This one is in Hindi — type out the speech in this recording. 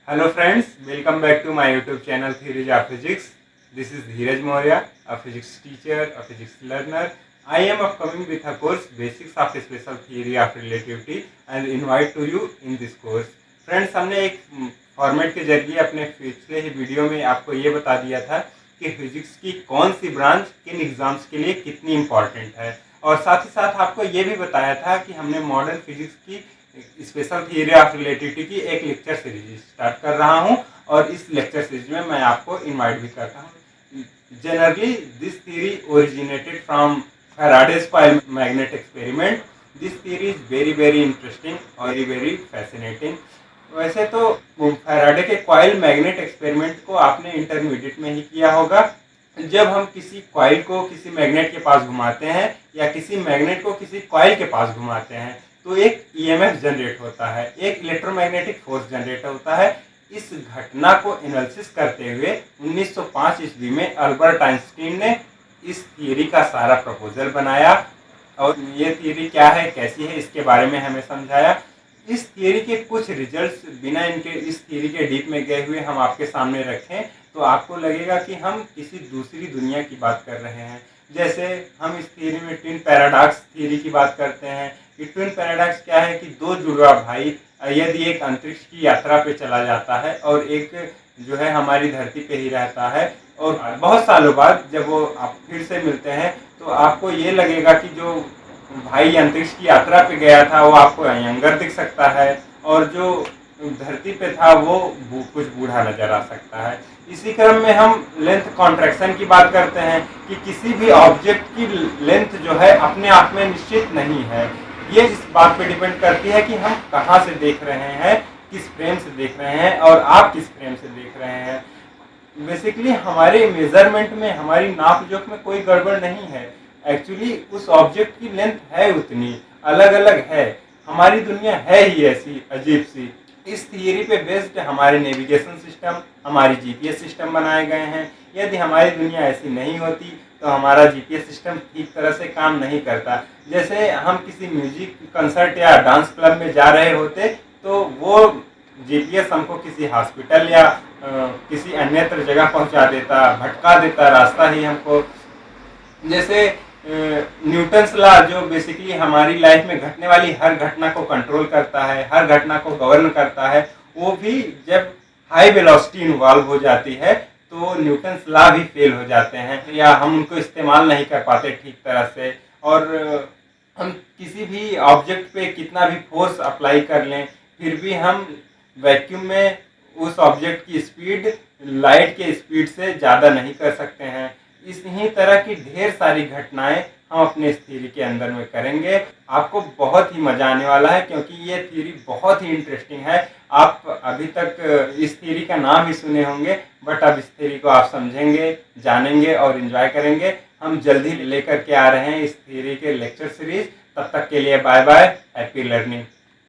Hello friends, welcome back to my YouTube channel Theories of Physics. This is Dheeraj Maurya, a physics teacher, a physics learner. I am upcoming with a course Basics of Special Theory of Relativity and invite to you in this course. Friends, हमने एक फॉर्मेट के जरिए अपने पिछले ही वीडियो में आपको ये बता दिया था कि फिजिक्स की कौन सी ब्रांच किन एग्जाम्स के लिए कितनी इम्पॉर्टेंट है, और साथ ही साथ आपको ये भी बताया था कि हमने मॉडर्न फिजिक्स की स्पेशल थियरी ऑफ रिलेटिविटी की एक लेक्चर सीरीज स्टार्ट कर रहा हूं, और इस लेक्चर सीरीज में मैं आपको इनवाइट भी करता हूं। Generally this theory originated from Faraday's coil magnet experiment. This theory is very interesting और वेरी फैसिनेटिंग। वैसे तो फैराडे के कॉइल मैग्नेट एक्सपेरिमेंट को आपने इंटरमीडिएट में ही किया होगा। जब हम किसी कॉइल को किसी मैग्नेट के पास घुमाते हैं या किसी मैग्नेट को किसी कॉइल के पास घुमाते हैं तो एक ईएमएफ जनरेट होता है, एक इलेक्ट्रोमैग्नेटिक फोर्स जनरेट होता है। इस घटना को एनालिसिस करते हुए 1905 ईस्वी में अल्बर्ट आइंस्टीन ने इस थियरी का सारा प्रपोजल बनाया, और ये थियरी क्या है, कैसी है, इसके बारे में हमें समझाया। इस थियरी के कुछ रिजल्ट्स बिना इनके इस थियरी के डीप में गए हुए हम आपके सामने रखें तो आपको लगेगा कि हम किसी दूसरी दुनिया की बात कर रहे हैं। जैसे हम इस थियरी में ट्विन पैराडॉक्स थियरी की बात करते हैं। ये ट्विन पैराडॉक्स क्या है कि दो जुड़वा भाई यदि एक अंतरिक्ष की यात्रा पे चला जाता है और एक जो है हमारी धरती पे ही रहता है, और बहुत सालों बाद जब वो आप फिर से मिलते हैं तो आपको ये लगेगा कि जो भाई अंतरिक्ष की यात्रा पे गया था वो आपको यंगर दिख सकता है, और जो धरती पे था वो कुछ बूढ़ा नजर आ सकता है। इसी क्रम में हम लेंथ कॉन्ट्रैक्शन की बात करते हैं कि किसी भी ऑब्जेक्ट की लेंथ जो है अपने आप में निश्चित नहीं है। ये इस बात पे डिपेंड करती है कि हम कहाँ से देख रहे हैं, किस फ्रेम से देख रहे हैं, और आप किस फ्रेम से देख रहे हैं। बेसिकली हमारे मेजरमेंट में, हमारी नाप जोख में कोई गड़बड़ नहीं है। एक्चुअली उस ऑब्जेक्ट की लेंथ है उतनी, अलग अलग है। हमारी दुनिया है ही ऐसी अजीब सी। इस थियरी पे बेस्ड हमारे नेविगेशन सिस्टम, हमारी जीपीएस सिस्टम बनाए गए हैं। यदि हमारी दुनिया ऐसी नहीं होती तो हमारा जीपीएस सिस्टम ठीक तरह से काम नहीं करता। जैसे हम किसी म्यूजिक कंसर्ट या डांस क्लब में जा रहे होते तो वो जीपीएस हमको किसी हॉस्पिटल या किसी अन्यत्र जगह पहुंचा देता, भटका देता रास्ता ही हमको। जैसे न्यूटन्स लॉ जो बेसिकली हमारी लाइफ में घटने वाली हर घटना को कंट्रोल करता है, हर घटना को गवर्न करता है, वो भी जब हाई वेलोसिटी इन्वॉल्व हो जाती है तो न्यूटन्स लॉ भी फेल हो जाते हैं, या हम उनको इस्तेमाल नहीं कर पाते ठीक तरह से। और हम किसी भी ऑब्जेक्ट पे कितना भी फोर्स अप्लाई कर लें फिर भी हम वैक्यूम में उस ऑब्जेक्ट की स्पीड लाइट के स्पीड से ज़्यादा नहीं कर सकते हैं। इसी तरह की ढेर सारी घटनाएं हम अपने इस थ्योरी के अंदर में करेंगे। आपको बहुत ही मजा आने वाला है क्योंकि ये थ्योरी बहुत ही इंटरेस्टिंग है। आप अभी तक इस थ्योरी का नाम ही सुने होंगे, बट अब इस थ्योरी को आप समझेंगे, जानेंगे और एंजॉय करेंगे। हम जल्दी लेकर के आ रहे हैं इस थ्योरी के लेक्चर सीरीज। तब तक के लिए बाय बाय, हैप्पी लर्निंग।